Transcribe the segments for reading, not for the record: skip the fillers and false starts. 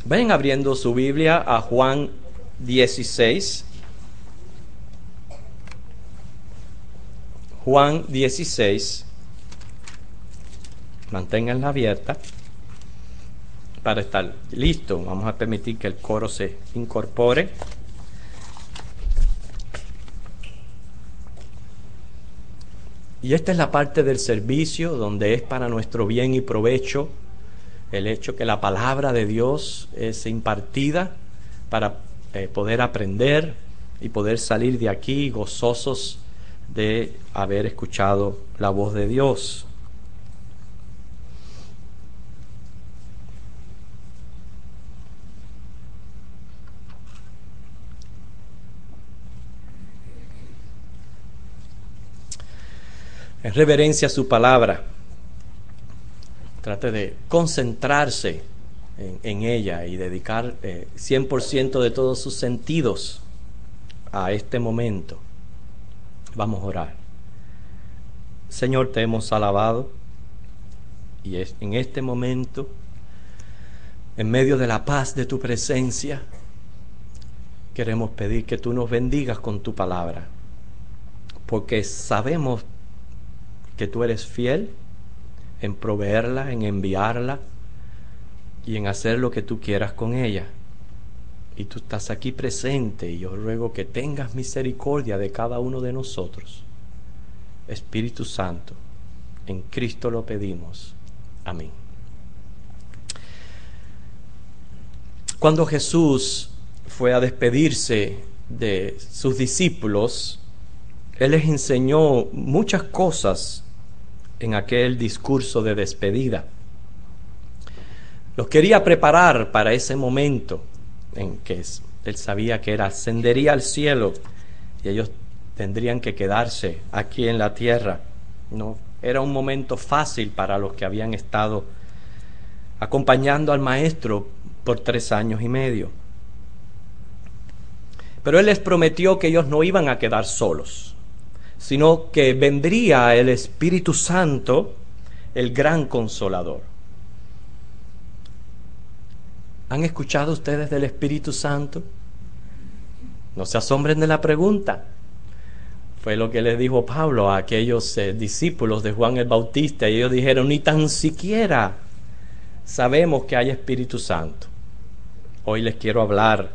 Vayan abriendo su Biblia a Juan 16. Juan 16. Manténganla abierta para estar listo. Vamos a permitir que el coro se incorpore. Y esta es la parte del servicio donde es para nuestro bien y provecho el hecho que la palabra de Dios es impartida para poder aprender y poder salir de aquí gozosos de haber escuchado la voz de Dios. En reverencia a su palabra, trate de concentrarse en ella y dedicar 100% de todos sus sentidos a este momento. Vamos a orar. Señor, te hemos alabado y en este momento, en medio de la paz de tu presencia, queremos pedir que tú nos bendigas con tu palabra, porque sabemos que tú eres fiel en proveerla, en enviarla y en hacer lo que tú quieras con ella. Y tú estás aquí presente y yo ruego que tengas misericordia de cada uno de nosotros. Espíritu Santo, en Cristo lo pedimos. Amén. Cuando Jesús fue a despedirse de sus discípulos, Él les enseñó muchas cosas en aquel discurso de despedida. Los quería preparar para ese momento en que Él sabía que ascendería al cielo y ellos tendrían que quedarse aquí en la tierra. No era un momento fácil para los que habían estado acompañando al Maestro por 3 años y medio. Pero Él les prometió que ellos no iban a quedar solos, sino que vendría el Espíritu Santo, el gran Consolador. ¿Han escuchado ustedes del Espíritu Santo? No se asombren de la pregunta. Fue lo que les dijo Pablo a aquellos discípulos de Juan el Bautista, y ellos dijeron, ni tan siquiera sabemos que hay Espíritu Santo. Hoy les quiero hablar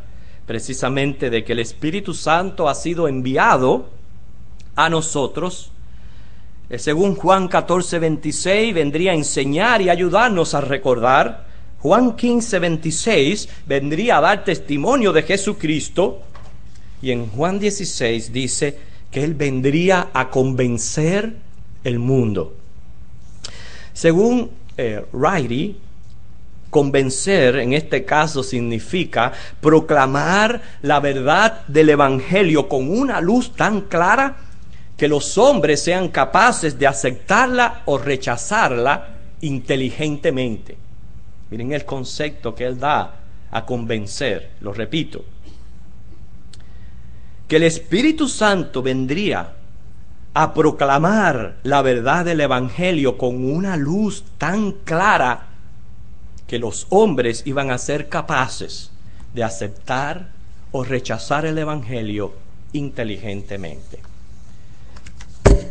precisamente de que el Espíritu Santo ha sido enviado a nosotros. Según Juan 14:26, vendría a enseñar y ayudarnos a recordar. Juan 15:26 vendría a dar testimonio de Jesucristo. Y en Juan 16 dice que Él vendría a convencer el mundo. Según Riley, convencer en este caso significa proclamar la verdad del Evangelio con una luz tan clara que los hombres sean capaces de aceptarla o rechazarla inteligentemente. Miren el concepto que Él da a convencer, lo repito. Que el Espíritu Santo vendría a proclamar la verdad del Evangelio con una luz tan clara que los hombres iban a ser capaces de aceptar o rechazar el Evangelio inteligentemente.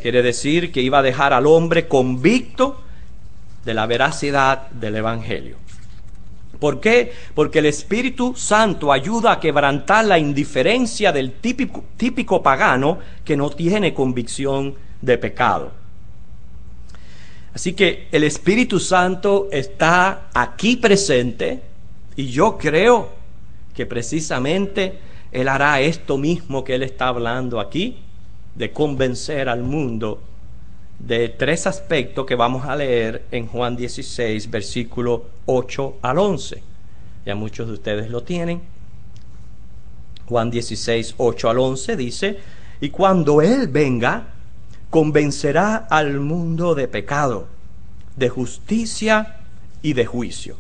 Quiere decir que iba a dejar al hombre convicto de la veracidad del Evangelio. ¿Por qué? Porque el Espíritu Santo ayuda a quebrantar la indiferencia del típico pagano que no tiene convicción de pecado. Así que el Espíritu Santo está aquí presente y yo creo que precisamente Él hará esto mismo que Él está hablando aquí, de convencer al mundo de 3 aspectos que vamos a leer en Juan 16, versículo 8 al 11. Ya muchos de ustedes lo tienen. Juan 16, 8 al 11 dice, y cuando Él venga, convencerá al mundo de pecado, de justicia y de juicio.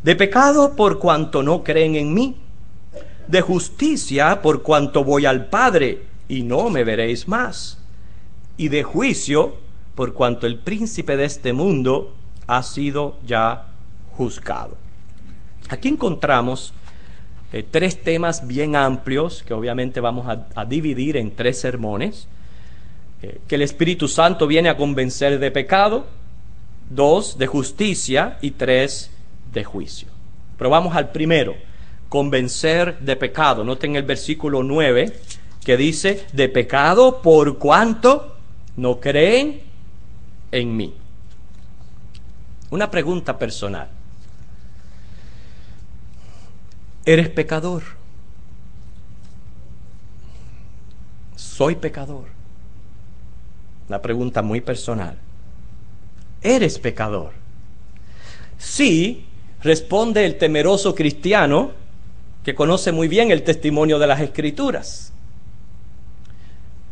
De pecado por cuanto no creen en mí, de justicia por cuanto voy al Padre y no me veréis más, y de juicio por cuanto el príncipe de este mundo ha sido ya juzgado. Aquí encontramos tres temas bien amplios que obviamente vamos a dividir en tres sermones. Que el Espíritu Santo viene a convencer de pecado, 2 de justicia y 3 de juicio. Pero vamos al primero, convencer de pecado. Noten el versículo 9 que dice, de pecado por cuanto no creen en mí. Una pregunta personal. ¿Eres pecador? Soy pecador. Una pregunta muy personal. ¿Eres pecador? Sí, responde el temeroso cristiano que conoce muy bien el testimonio de las Escrituras.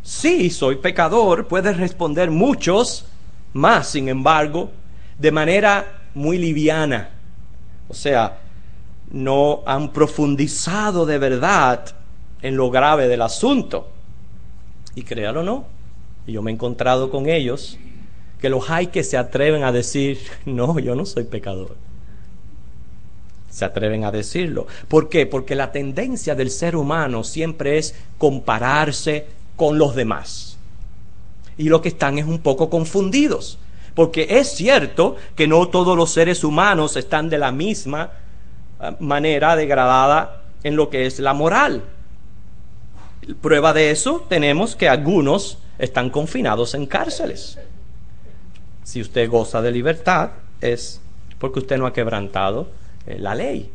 Sí, soy pecador, pueden responder muchos más, sin embargo, de manera muy liviana. O sea, no han profundizado de verdad en lo grave del asunto. Y créalo o no, yo me he encontrado con ellos, que los hay que se atreven a decir, no, yo no soy pecador. Se atreven a decirlo. ¿Por qué? Porque la tendencia del ser humano siempre es compararse con los demás. Y lo que están es un poco confundidos. Porque es cierto que no todos los seres humanos están de la misma manera degradada en lo que es la moral. Prueba de eso tenemos que algunos están confinados en cárceles. Si usted goza de libertad es porque usted no ha quebrantado la ley.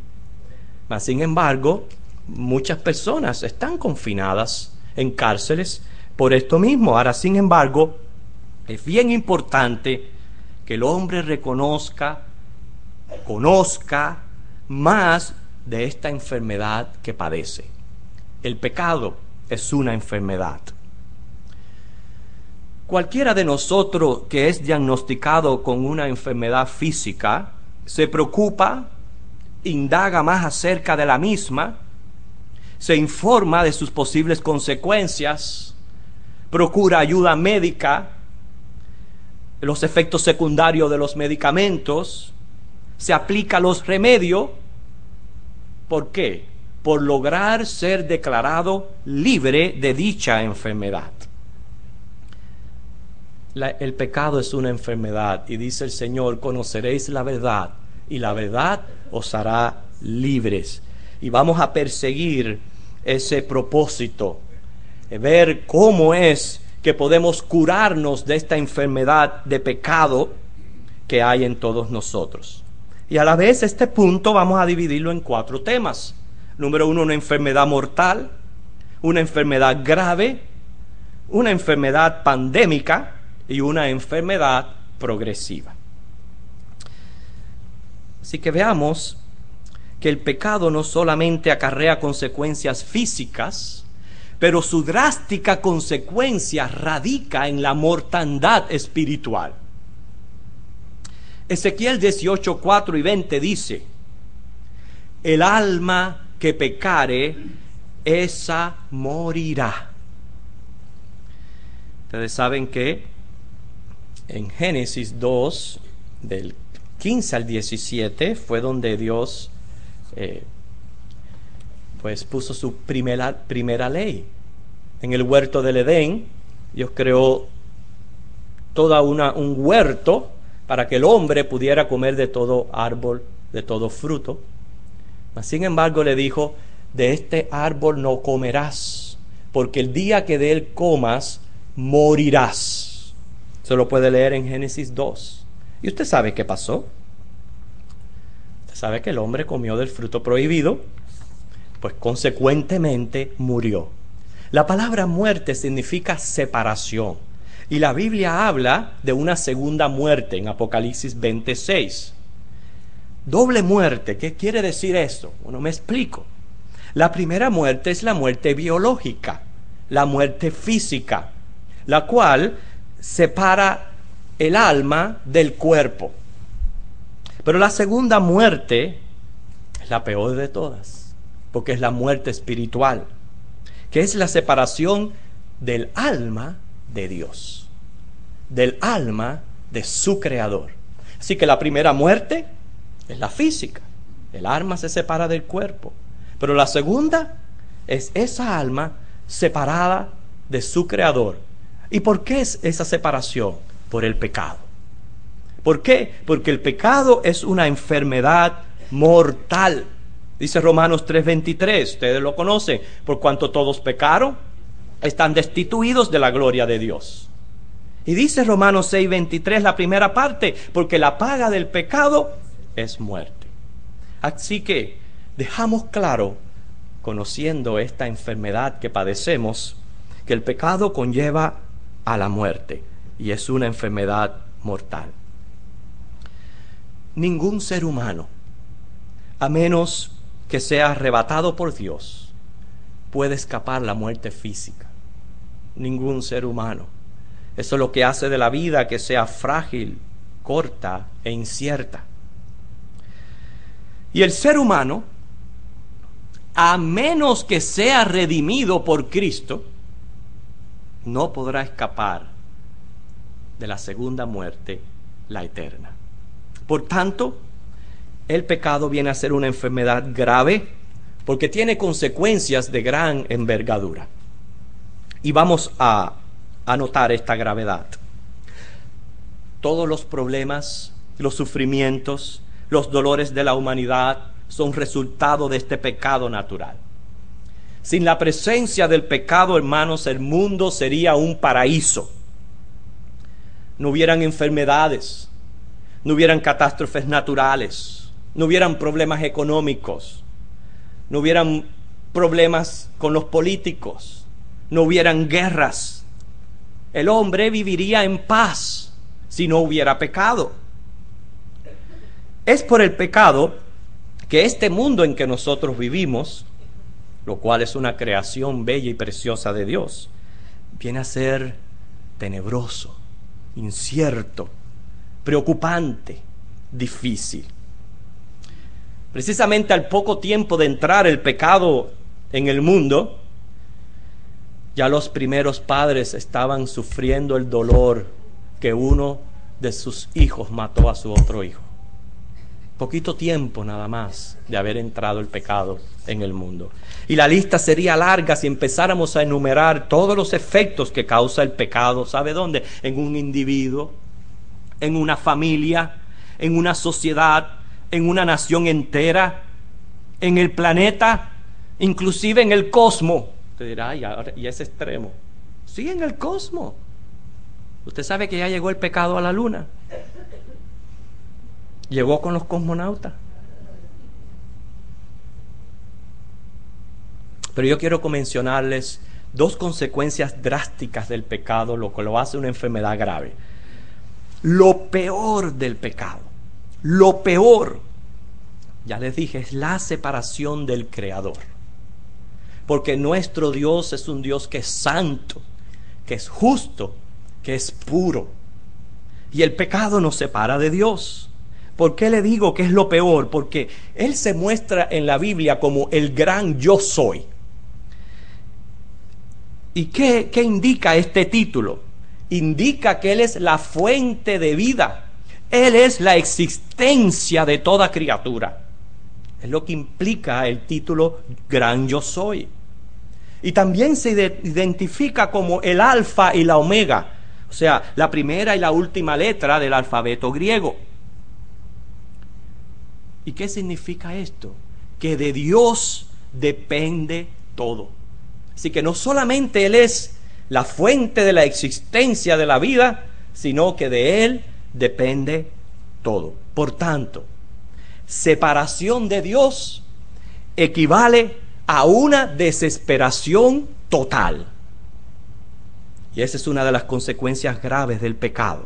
Mas sin embargo, muchas personas están confinadas en cárceles por esto mismo. Ahora, sin embargo, es bien importante que el hombre conozca más de esta enfermedad que padece. El pecado es una enfermedad. Cualquiera de nosotros que es diagnosticado con una enfermedad física se preocupa, indaga más acerca de la misma, se informa de sus posibles consecuencias, procura ayuda médica, los efectos secundarios de los medicamentos, se aplica los remedios. ¿Por qué? Por lograr ser declarado libre de dicha enfermedad. El pecado es una enfermedad y dice el Señor, conoceréis la verdad y la verdad os hará libres. Y vamos a perseguir ese propósito, ver cómo es que podemos curarnos de esta enfermedad de pecado que hay en todos nosotros. Y a la vez este punto vamos a dividirlo en 4 temas. Número 1, una enfermedad mortal, una enfermedad grave, una enfermedad pandémica y una enfermedad progresiva. Así que veamos que el pecado no solamente acarrea consecuencias físicas, pero su drástica consecuencia radica en la mortandad espiritual. Ezequiel 18, 4 y 20 dice, el alma que pecare, esa morirá. Ustedes saben que en Génesis 2, del 15 al 17, fue donde Dios pues puso su primera ley. En el huerto del Edén, Dios creó un huerto para que el hombre pudiera comer de todo árbol, de todo fruto. Mas sin embargo le dijo, de este árbol no comerás, porque el día que de él comas, morirás. Se lo puede leer en Génesis 2. ¿Y usted sabe qué pasó? Usted sabe que el hombre comió del fruto prohibido, pues consecuentemente murió. La palabra muerte significa separación. Y la Biblia habla de una segunda muerte en Apocalipsis 26. Doble muerte, ¿qué quiere decir esto? Bueno, me explico. La primera muerte es la muerte biológica, la muerte física, la cual separa el alma del cuerpo. Pero la segunda muerte es la peor de todas, porque es la muerte espiritual, que es la separación del alma de Dios, del alma de su Creador. Así que la primera muerte es la física, El alma se separa del cuerpo. Pero la segunda es esa alma separada de su creador. ¿Y por qué es esa separación? Por el pecado. ¿Por qué? Porque el pecado es una enfermedad mortal. Dice Romanos 3:23, ustedes lo conocen, por cuanto todos pecaron, están destituidos de la gloria de Dios. Y dice Romanos 6:23, la primera parte, porque la paga del pecado es muerte. Así que dejamos claro, conociendo esta enfermedad que padecemos, que el pecado conlleva a la muerte y es una enfermedad mortal. Ningún ser humano, a menos que sea arrebatado por Dios, puede escapar la muerte física. Ningún ser humano. Eso es lo que hace de la vida que sea frágil, corta e incierta. Y el ser humano, a menos que sea redimido por Cristo, no podrá escapar de la segunda muerte, la eterna. Por tanto, el pecado viene a ser una enfermedad grave porque tiene consecuencias de gran envergadura. Y vamos a notar esta gravedad. Todos los problemas, los sufrimientos, los dolores de la humanidad son resultado de este pecado natural. Sin la presencia del pecado, hermanos, el mundo sería un paraíso. No hubieran enfermedades, no hubieran catástrofes naturales, no hubieran problemas económicos, no hubieran problemas con los políticos, no hubieran guerras. El hombre viviría en paz si no hubiera pecado. Es por el pecado que este mundo en que nosotros vivimos, lo cual es una creación bella y preciosa de Dios, viene a ser tenebroso, incierto, preocupante, difícil. Precisamente al poco tiempo de entrar el pecado en el mundo, ya los primeros padres estaban sufriendo el dolor que uno de sus hijos mató a su otro hijo. Poquito tiempo nada más de haber entrado el pecado en el mundo. Y la lista sería larga si empezáramos a enumerar todos los efectos que causa el pecado. ¿Sabe dónde? En un individuo, en una familia, en una sociedad, en una nación entera, en el planeta, inclusive en el cosmos. Usted dirá, ¿y ese extremo? Sí, en el cosmos. Usted sabe que ya llegó el pecado a la luna. Llegó con los cosmonautas. Pero yo quiero mencionarles dos consecuencias drásticas del pecado, lo que lo hace una enfermedad grave. Lo peor del pecado, lo peor, ya les dije, es la separación del Creador. Porque nuestro Dios es un Dios que es santo, que es justo, que es puro. Y el pecado nos separa de Dios. ¿Por qué le digo que es lo peor? Porque Él se muestra en la Biblia como el gran yo soy. ¿Y qué indica este título? Indica que Él es la fuente de vida. Él es la existencia de toda criatura. Es lo que implica el título gran yo soy. Y también se identifica como el alfa y la omega. O sea, la primera y la última letra del alfabeto griego. ¿Y qué significa esto? Que de Dios depende todo. Así que no solamente Él es la fuente de la existencia de la vida, sino que de Él depende todo. Por tanto, separación de Dios equivale a una desesperación total. Y esa es una de las consecuencias graves del pecado.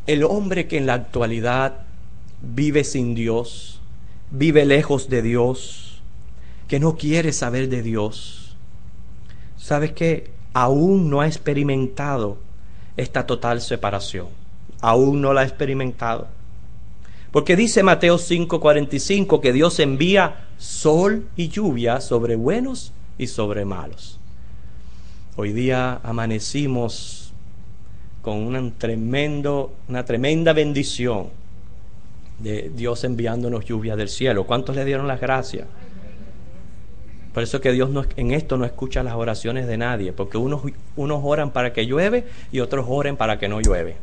El hombre que en la actualidad vive sin Dios, vive lejos de Dios, que no quiere saber de Dios, ¿sabes qué? Aún no ha experimentado esta total separación. Aún no la ha experimentado. Porque dice Mateo 5:45 que Dios envía sol y lluvia sobre buenos y sobre malos. Hoy día amanecimos con una tremenda bendición de Dios enviándonos lluvia del cielo. ¿Cuántos le dieron las gracias? Por eso que Dios en esto no escucha las oraciones de nadie, porque unos oran para que llueve y otros oren para que no llueve.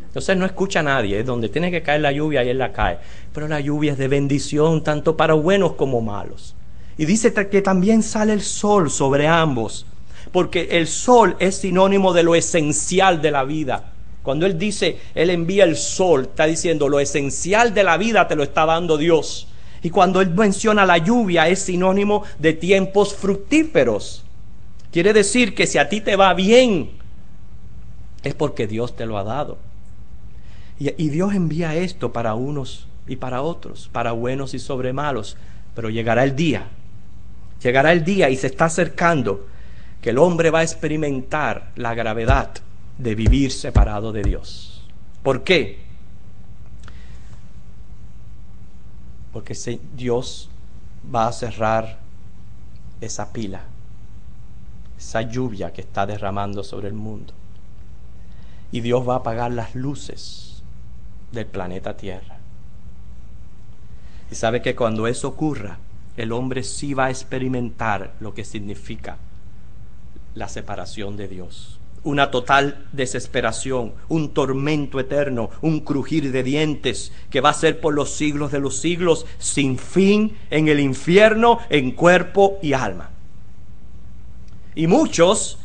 Entonces no escucha a nadie, es donde tiene que caer la lluvia y Él la cae. Pero la lluvia es de bendición tanto para buenos como malos. Y dice que también sale el sol sobre ambos, porque el sol es sinónimo de lo esencial de la vida. Cuando Él dice, Él envía el sol, está diciendo lo esencial de la vida te lo está dando Dios. Y cuando Él menciona la lluvia es sinónimo de tiempos fructíferos. Quiere decir que si a ti te va bien, es porque Dios te lo ha dado. Y Dios envía esto para unos y para otros, para buenos y sobre malos. Pero llegará el día y se está acercando que el hombre va a experimentar la gravedad de vivir separado de Dios. ¿Por qué? Porque Dios va a cerrar esa pila, esa lluvia que está derramando sobre el mundo. Y Dios va a apagar las luces del planeta Tierra. Y sabe que cuando eso ocurra, el hombre sí va a experimentar lo que significa la separación de Dios. Una total desesperación, un tormento eterno, un crujir de dientes que va a ser por los siglos de los siglos, sin fin, en el infierno, en cuerpo y alma. Y muchos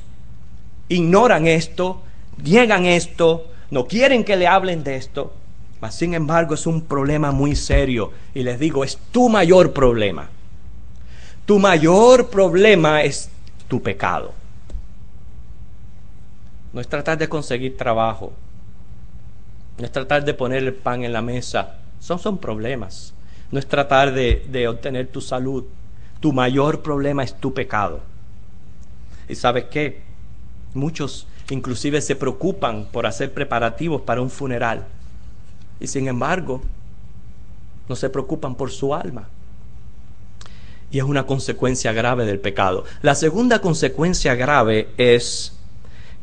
ignoran esto, niegan esto, no quieren que le hablen de esto, mas sin embargo es un problema muy serio. Y les digo, es tu mayor problema. Tu mayor problema es tu pecado. No es tratar de conseguir trabajo, no es tratar de poner el pan en la mesa. Son problemas. No es tratar de obtener tu salud. Tu mayor problema es tu pecado. ¿Y sabes qué? Muchos inclusive se preocupan por hacer preparativos para un funeral. Y sin embargo, no se preocupan por su alma. Y es una consecuencia grave del pecado. La segunda consecuencia grave es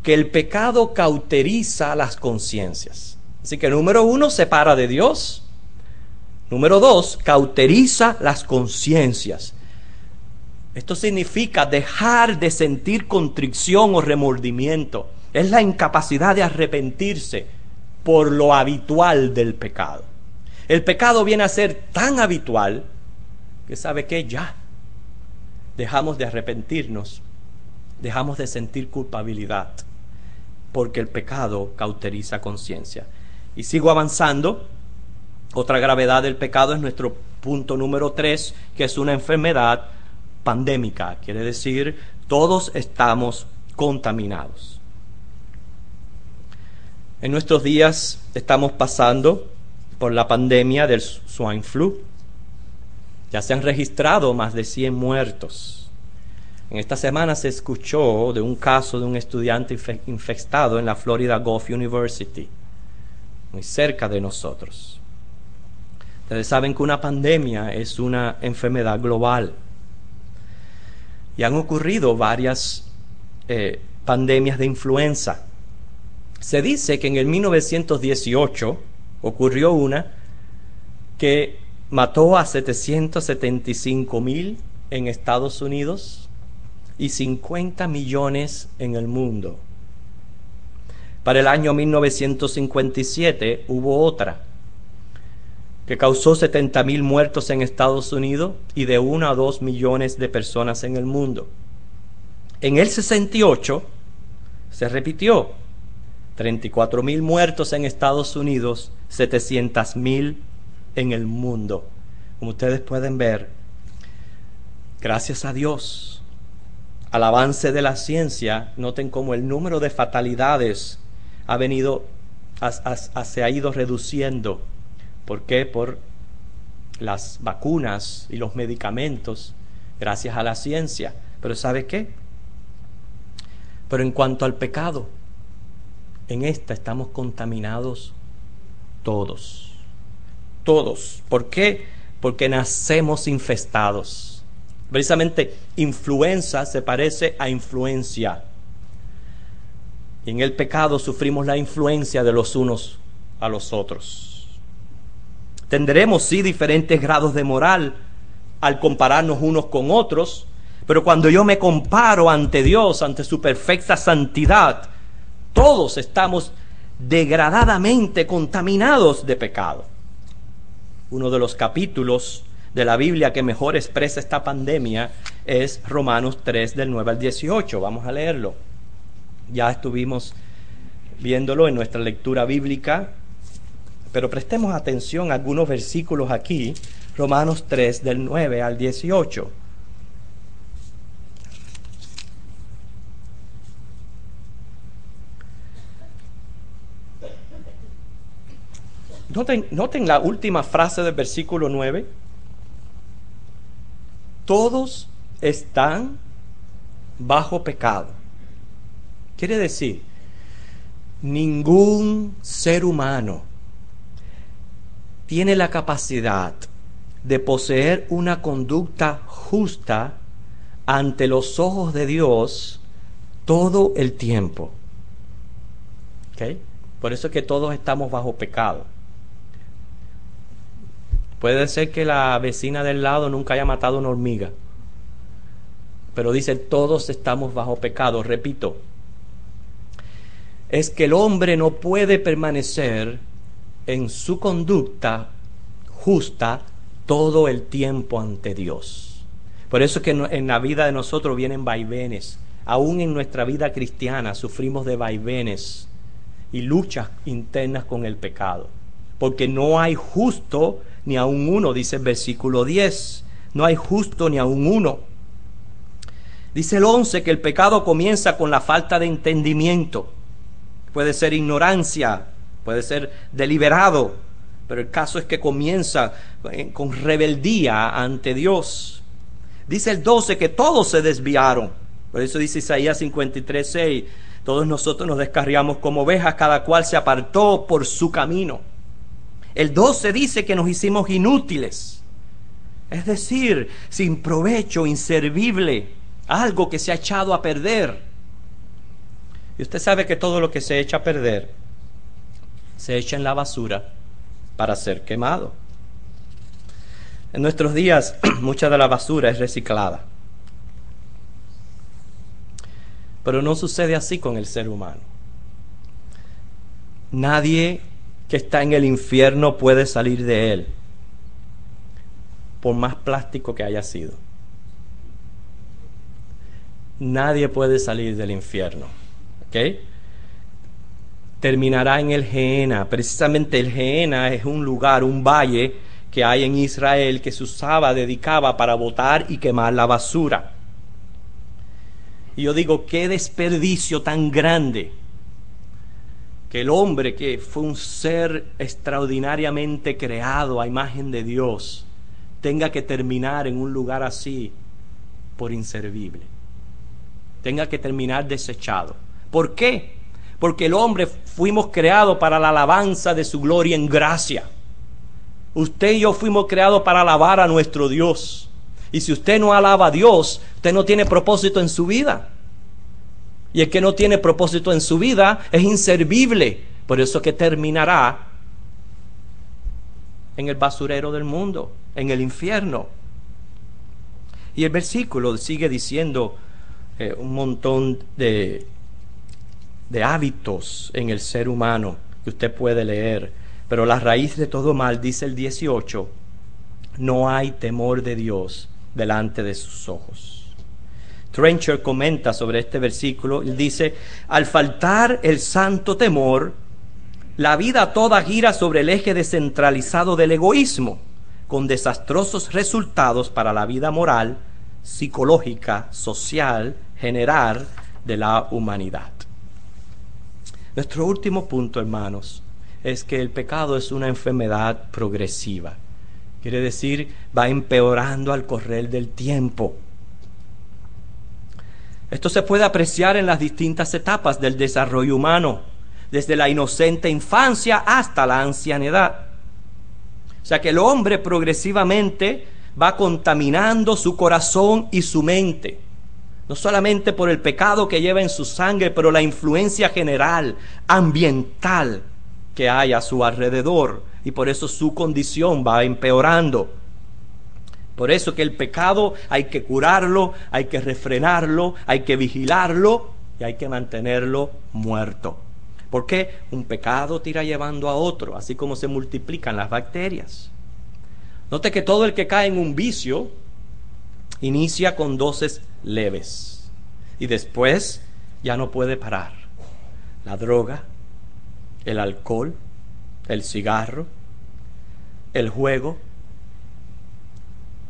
que el pecado cauteriza las conciencias. Así que número 1, separa de Dios. Número 2, cauteriza las conciencias. Esto significa dejar de sentir contrición o remordimiento. Es la incapacidad de arrepentirse por lo habitual del pecado. El pecado viene a ser tan habitual que sabe que ya dejamos de arrepentirnos, dejamos de sentir culpabilidad, porque el pecado cauteriza conciencia. Y sigo avanzando. Otra gravedad del pecado es nuestro punto número 3, que es una enfermedad pandémica. Quiere decir, todos estamos contaminados. En nuestros días estamos pasando por la pandemia del swine flu. Ya se han registrado más de 100 muertos. En esta semana se escuchó de un caso de un estudiante infectado en la Florida Gulf University, muy cerca de nosotros. Ustedes saben que una pandemia es una enfermedad global. Y han ocurrido varias pandemias de influenza. Se dice que en el 1918 ocurrió una que mató a 775,000 en Estados Unidos y 50 millones en el mundo. Para el año 1957 hubo otra que causó 70,000 muertos en Estados Unidos y de 1 a 2 millones de personas en el mundo. En el 68 se repitió, 34,000 muertos en Estados Unidos, 700,000 en el mundo. Como ustedes pueden ver, gracias a Dios, al avance de la ciencia, noten cómo el número de fatalidades se ha ido reduciendo. ¿Por qué? Por las vacunas y los medicamentos, gracias a la ciencia. Pero ¿sabe qué? Pero en cuanto al pecado, en esta estamos contaminados todos. Todos. ¿Por qué? Porque nacemos infestados. Precisamente, influenza se parece a influencia. Y en el pecado sufrimos la influencia de los unos a los otros. Tendremos sí diferentes grados de moral al compararnos unos con otros, pero cuando yo me comparo ante Dios, ante su perfecta santidad, todos estamos degradadamente contaminados de pecado. Uno de los capítulos de la Biblia que mejor expresa esta pandemia es Romanos 3 del 9 al 18. Vamos a leerlo. Ya estuvimos viéndolo en nuestra lectura bíblica, pero prestemos atención a algunos versículos aquí. Romanos 3 del 9 al 18. Noten la última frase del versículo 9. Todos están bajo pecado. Quiere decir, ningún ser humano tiene la capacidad de poseer una conducta justa ante los ojos de Dios todo el tiempo. ¿Okay? Por eso es que todos estamos bajo pecado. Puede ser que la vecina del lado nunca haya matado una hormiga, pero dice, todos estamos bajo pecado. Repito, es que el hombre no puede permanecer en su conducta justa todo el tiempo ante Dios. Por eso es que en la vida de nosotros vienen vaivenes. Aún en nuestra vida cristiana sufrimos de vaivenes y luchas internas con el pecado, porque no hay justo ni aun uno, dice el versículo 10. No hay justo ni aun uno. Dice el 11 que el pecado comienza con la falta de entendimiento. Puede ser ignorancia, puede ser deliberado, pero el caso es que comienza con rebeldía ante Dios. Dice el 12 que todos se desviaron. Por eso dice Isaías 53:6, todos nosotros nos descarriamos como ovejas, cada cual se apartó por su camino. El 12 dice que nos hicimos inútiles, es decir, sin provecho, inservible, algo que se ha echado a perder. Y usted sabe que todo lo que se echa a perder se echa en la basura para ser quemado. En nuestros días mucha de la basura es reciclada, pero no sucede así con el ser humano. Nadie que está en el infierno puede salir de él, por más plástico que haya sido. Nadie puede salir del infierno, ¿ok? Terminará en el Gehenna. Precisamente el Gehenna es un lugar, un valle que hay en Israel que se dedicaba para botar y quemar la basura. Y yo digo, qué desperdicio tan grande que el hombre, que fue un ser extraordinariamente creado a imagen de Dios, tenga que terminar en un lugar así por inservible, tenga que terminar desechado. ¿Por qué? Porque el hombre fuimos creados para la alabanza de su gloria en gracia. Usted y yo fuimos creados para alabar a nuestro Dios. Y si usted no alaba a Dios, usted no tiene propósito en su vida. Y el que no tiene propósito en su vida es inservible. Por eso que terminará en el basurero del mundo, en el infierno. Y el versículo sigue diciendo un montón de hábitos en el ser humano que usted puede leer. Pero la raíz de todo mal, dice el 18, no hay temor de Dios delante de sus ojos. Trencher comenta sobre este versículo, él dice, al faltar el santo temor, la vida toda gira sobre el eje descentralizado del egoísmo, con desastrosos resultados para la vida moral, psicológica, social, general de la humanidad. Nuestro último punto, hermanos, es que el pecado es una enfermedad progresiva. Quiere decir, va empeorando al correr del tiempo. Esto se puede apreciar en las distintas etapas del desarrollo humano, desde la inocente infancia hasta la ancianidad. O sea que el hombre progresivamente va contaminando su corazón y su mente, no solamente por el pecado que lleva en su sangre, pero la influencia general, ambiental, que hay a su alrededor. y por eso su condición va empeorando. Por eso que el pecado hay que curarlo, hay que refrenarlo, hay que vigilarlo y hay que mantenerlo muerto. Porque un pecado tira llevando a otro, así como se multiplican las bacterias. Note que todo el que cae en un vicio inicia con dosis leves y después ya no puede parar. La droga, el alcohol, el cigarro, el juego,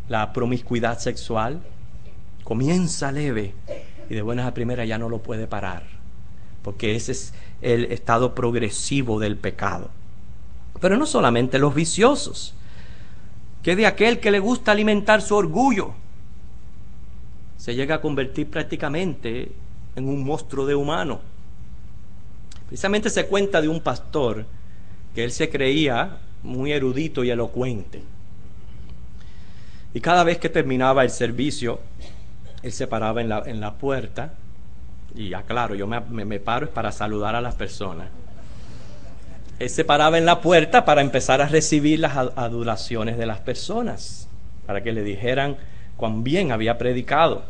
la promiscuidad sexual, comienza leve y de buenas a primeras ya no lo puede parar, porque ese es el estado progresivo del pecado. Pero no solamente los viciosos, que de aquel que le gusta alimentar su orgullo se llega a convertir prácticamente en un monstruo de humano. Precisamente se cuenta de un pastor que él se creía muy erudito y elocuente, y cada vez que terminaba el servicio él se paraba en la puerta y claro, yo me paro es para saludar a las personas. Él se paraba en la puerta para empezar a recibir las adulaciones de las personas, para que le dijeran cuán bien había predicado.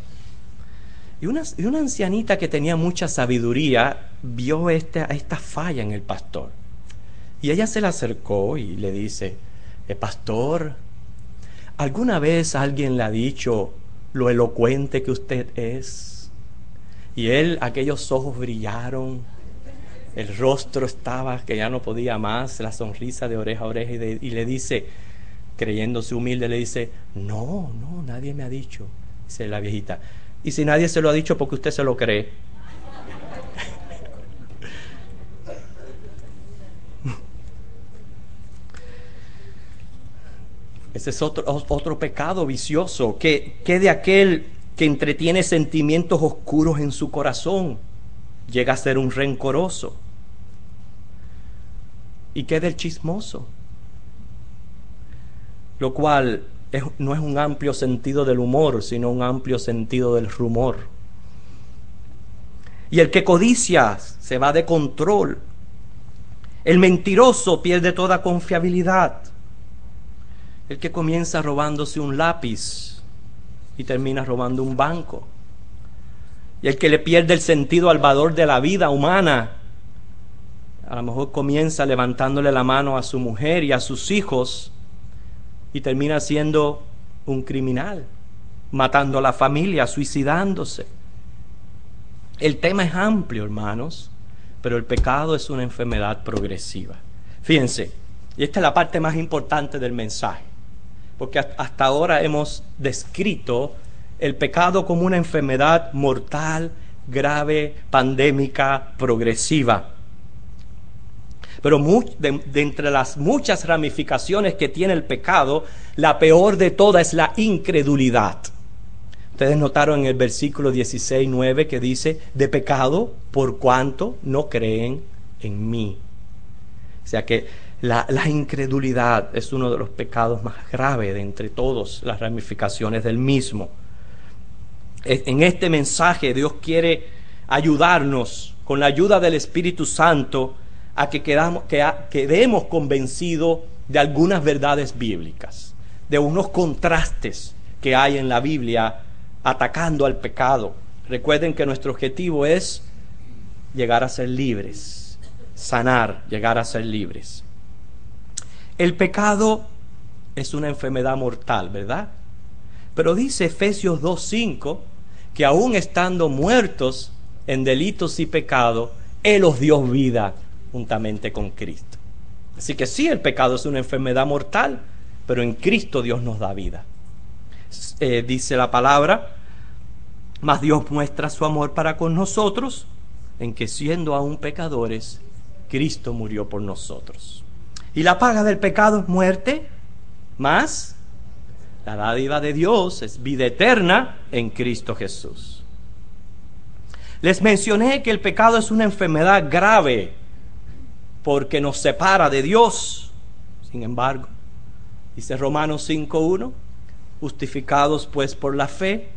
Y una ancianita que tenía mucha sabiduría vio esta falla en el pastor. Y ella se le acercó y le dice: pastor, ¿alguna vez alguien le ha dicho lo elocuente que usted es? Y él, aquellos ojos brillaron, el rostro estaba que ya no podía más, la sonrisa de oreja a oreja, y le dice, creyéndose humilde, le dice: no, nadie me ha dicho. Dice la viejita: y si nadie se lo ha dicho, porque usted se lo cree. Ese es otro pecado vicioso, que de aquel que entretiene sentimientos oscuros en su corazón, llega a ser un rencoroso. ¿Y qué del chismoso? Lo cual no es un amplio sentido del humor, sino un amplio sentido del rumor. Y el que codicia se va de control. El mentiroso pierde toda confiabilidad. El que comienza robándose un lápiz y termina robando un banco. Y el que le pierde el sentido al valor de la vida humana, a lo mejor comienza levantándole la mano a su mujer y a sus hijos y termina siendo un criminal, matando a la familia, suicidándose. El tema es amplio, hermanos, pero el pecado es una enfermedad progresiva. Fíjense, y esta es la parte más importante del mensaje, porque hasta ahora hemos descrito el pecado como una enfermedad mortal, grave, pandémica, progresiva. Pero de entre las muchas ramificaciones que tiene el pecado, la peor de todas es la incredulidad. Ustedes notaron en el versículo 16:9 que dice: de pecado por cuanto no creen en mí. O sea que la incredulidad es uno de los pecados más graves de entre todas las ramificaciones del mismo. En este mensaje Dios quiere ayudarnos con la ayuda del Espíritu Santo a que quedemos convencidos de algunas verdades bíblicas, de unos contrastes que hay en la Biblia atacando al pecado. Recuerden que nuestro objetivo es llegar a ser libres, sanar, llegar a ser libres. El pecado es una enfermedad mortal, ¿verdad? Pero dice Efesios 2:5 que aún estando muertos en delitos y pecado, Él os dio vida juntamente con Cristo. Así que sí, el pecado es una enfermedad mortal, pero en Cristo Dios nos da vida. Dice la palabra: mas Dios muestra su amor para con nosotros, en que siendo aún pecadores, Cristo murió por nosotros. Y la paga del pecado es muerte, mas la dádiva de Dios es vida eterna en Cristo Jesús. Les mencioné que el pecado es una enfermedad grave porque nos separa de Dios. Sin embargo, dice Romanos 5:1, justificados pues por la fe,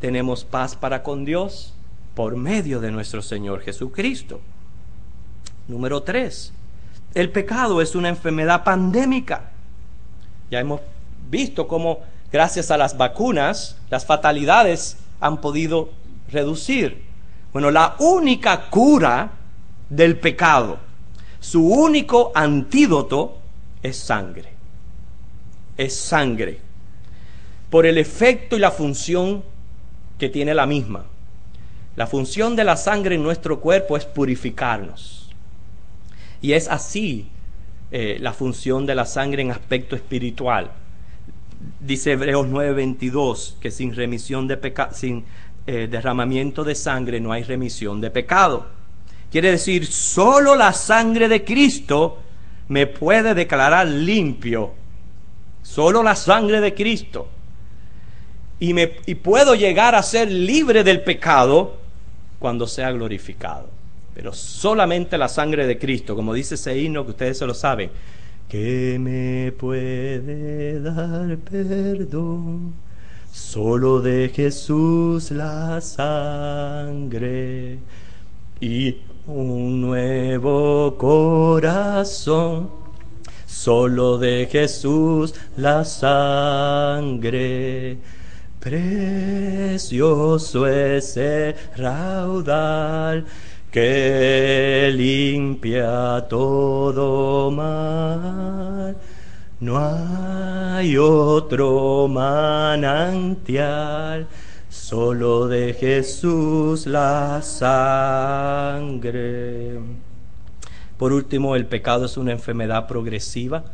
tenemos paz para con Dios por medio de nuestro Señor Jesucristo. Número 3, El pecado es una enfermedad pandémica. Ya hemos visto cómo, gracias a las vacunas, las fatalidades han podido reducir. Bueno, la única cura del pecado, su único antídoto es sangre. Es sangre. Por el efecto y la función que tiene la misma. La función de la sangre en nuestro cuerpo es purificarnos. Y es así la función de la sangre en aspecto espiritual. Dice Hebreos 9:22 que sin remisión de sin derramamiento de sangre no hay remisión de pecado. Quiere decir, solo la sangre de Cristo me puede declarar limpio. Solo la sangre de Cristo. Y puedo llegar a ser libre del pecado cuando sea glorificado. Pero solamente la sangre de Cristo, como dice ese himno que ustedes se lo saben, que me puede dar perdón, solo de Jesús la sangre y un nuevo corazón, solo de Jesús la sangre. Precioso es el raudal que limpia todo mal. No hay otro manantial, solo de Jesús la sangre. Por último, el pecado es una enfermedad progresiva,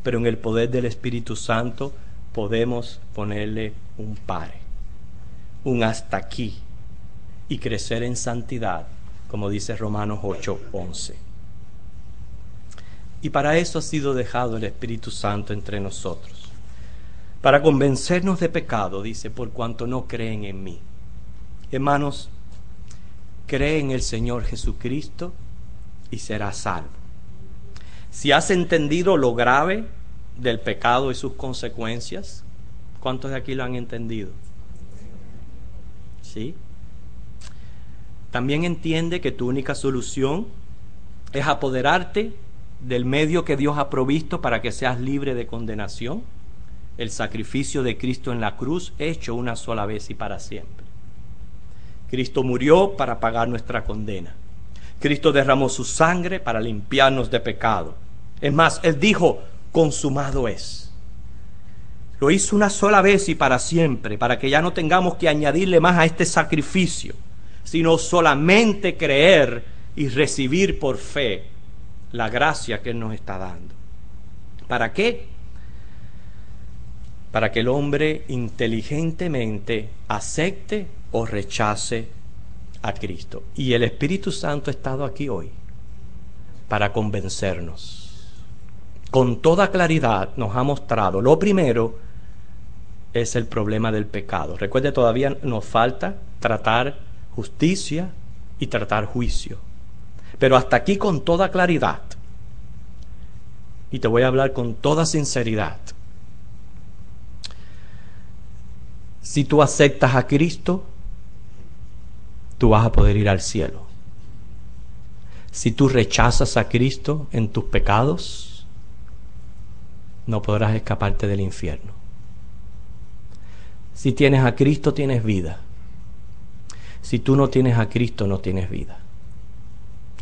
pero en el poder del Espíritu Santo podemos ponerle un pare, un hasta aquí, y crecer en santidad, como dice Romanos 8:11. Y para eso ha sido dejado el Espíritu Santo entre nosotros, para convencernos de pecado, dice, por cuanto no creen en mí. Hermanos, cree en el Señor Jesucristo y serás salvo. Si has entendido lo grave del pecado y sus consecuencias, ¿cuántos de aquí lo han entendido? ¿Sí? También entiende que tu única solución es apoderarte del medio que Dios ha provisto para que seas libre de condenación, el sacrificio de Cristo en la cruz, hecho una sola vez y para siempre. Cristo murió para pagar nuestra condena. Cristo derramó su sangre para limpiarnos de pecado. Es más, Él dijo, consumado es. Lo hizo una sola vez y para siempre, para que ya no tengamos que añadirle más a este sacrificio, sino solamente creer y recibir por fe la gracia que Él nos está dando. ¿Para qué? Para que el hombre inteligentemente acepte o rechace a Cristo. Y el Espíritu Santo ha estado aquí hoy para convencernos. Con toda claridad nos ha mostrado, lo primero es el problema del pecado. Recuerde, todavía nos falta tratar justicia y tratar juicio. Pero hasta aquí con toda claridad. Y te voy a hablar con toda sinceridad. Si tú aceptas a Cristo, tú vas a poder ir al cielo. Si tú rechazas a Cristo en tus pecados, no podrás escaparte del infierno. Si tienes a Cristo, tienes vida. Si tú no tienes a Cristo, no tienes vida.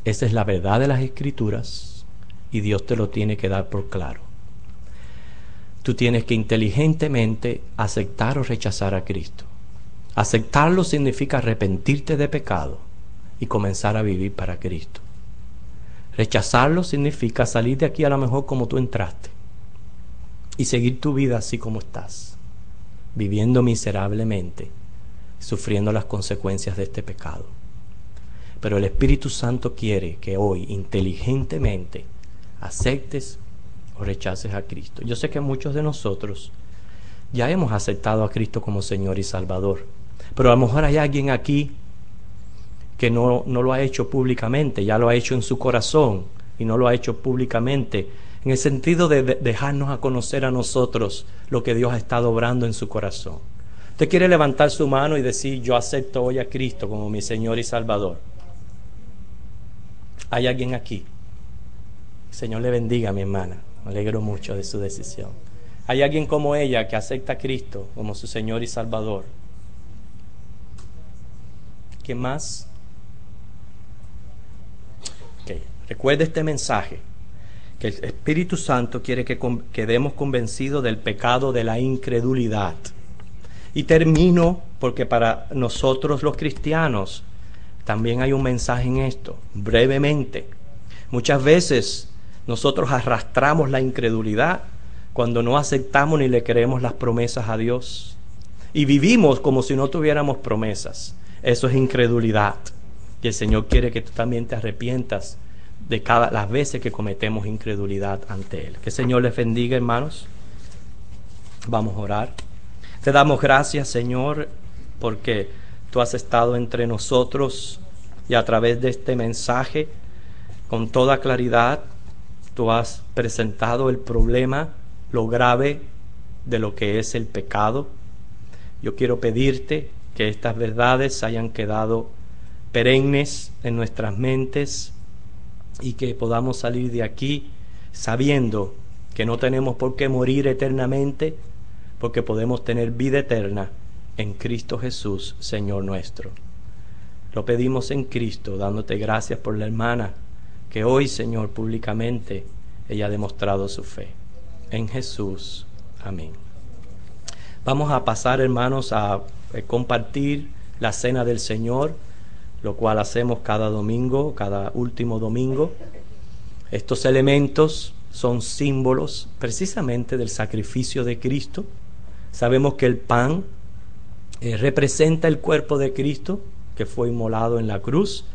Esa es la verdad de las Escrituras y Dios te lo tiene que dar por claro. Tú tienes que inteligentemente aceptar o rechazar a Cristo. Aceptarlo significa arrepentirte de pecado y comenzar a vivir para Cristo. Rechazarlo significa salir de aquí a lo mejor como tú entraste y seguir tu vida así como estás, viviendo miserablemente, sufriendo las consecuencias de este pecado. Pero el Espíritu Santo quiere que hoy inteligentemente aceptes o rechaces a Cristo. Yo sé que muchos de nosotros ya hemos aceptado a Cristo como Señor y Salvador, pero a lo mejor hay alguien aquí que no lo ha hecho públicamente, ya lo ha hecho en su corazón y no lo ha hecho públicamente, en el sentido de dejarnos a conocer a nosotros lo que Dios ha estado obrando en su corazón. Usted quiere levantar su mano y decir, yo acepto hoy a Cristo como mi Señor y Salvador. ¿Hay alguien aquí? Señor le bendiga, mi hermana. Me alegro mucho de su decisión. ¿Hay alguien como ella que acepta a Cristo como su Señor y Salvador? ¿Quién más? Okay. Recuerde este mensaje, que el Espíritu Santo quiere que quedemos convencidos del pecado de la incredulidad. Y termino porque para nosotros los cristianos también hay un mensaje en esto, brevemente. Muchas veces nosotros arrastramos la incredulidad cuando no aceptamos ni le creemos las promesas a Dios. Y vivimos como si no tuviéramos promesas. Eso es incredulidad. Y el Señor quiere que tú también te arrepientas de las veces que cometemos incredulidad ante Él. Que el Señor les bendiga, hermanos. Vamos a orar. Te damos gracias, Señor, porque tú has estado entre nosotros y a través de este mensaje, con toda claridad, tú has presentado el problema, lo grave de lo que es el pecado. Yo quiero pedirte que estas verdades hayan quedado perennes en nuestras mentes y que podamos salir de aquí sabiendo que no tenemos por qué morir eternamente, porque podemos tener vida eterna en Cristo Jesús, Señor nuestro. Lo pedimos en Cristo, dándote gracias por la hermana que hoy, Señor, públicamente ella ha demostrado su fe. En Jesús. Amén. Vamos a pasar, hermanos, a compartir la cena del Señor, lo cual hacemos cada domingo, cada último domingo. Estos elementos son símbolos precisamente del sacrificio de Cristo. Sabemos que el pan representa el cuerpo de Cristo, que fue inmolado en la cruz.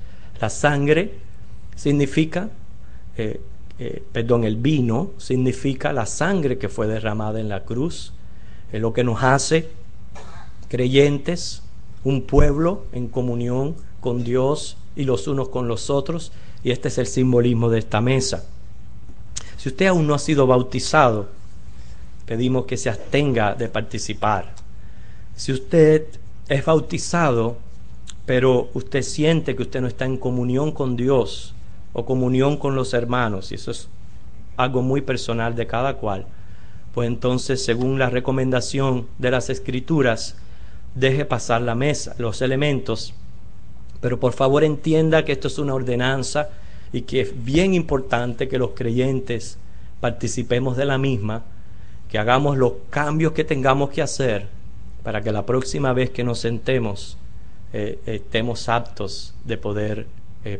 La sangre significa, el vino significa la sangre que fue derramada en la cruz. Es lo que nos hace creyentes, un pueblo en comunión con Dios y los unos con los otros. Y este es el simbolismo de esta mesa. Si usted aún no ha sido bautizado, pedimos que se abstenga de participar. Si usted es bautizado, pero usted siente que usted no está en comunión con Dios o comunión con los hermanos, y eso es algo muy personal de cada cual, pues entonces, según la recomendación de las Escrituras, deje pasar la mesa, los elementos. Pero por favor entienda que esto es una ordenanza y que es bien importante que los creyentes participemos de la misma, que hagamos los cambios que tengamos que hacer para que la próxima vez que nos sentemos estemos aptos de poder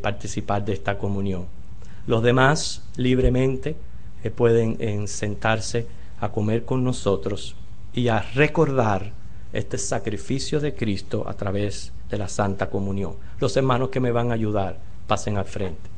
participar de esta comunión. Los demás libremente pueden sentarse a comer con nosotros y a recordar este sacrificio de Cristo a través de la Santa Comunión. Los hermanos que me van a ayudar, pasen al frente.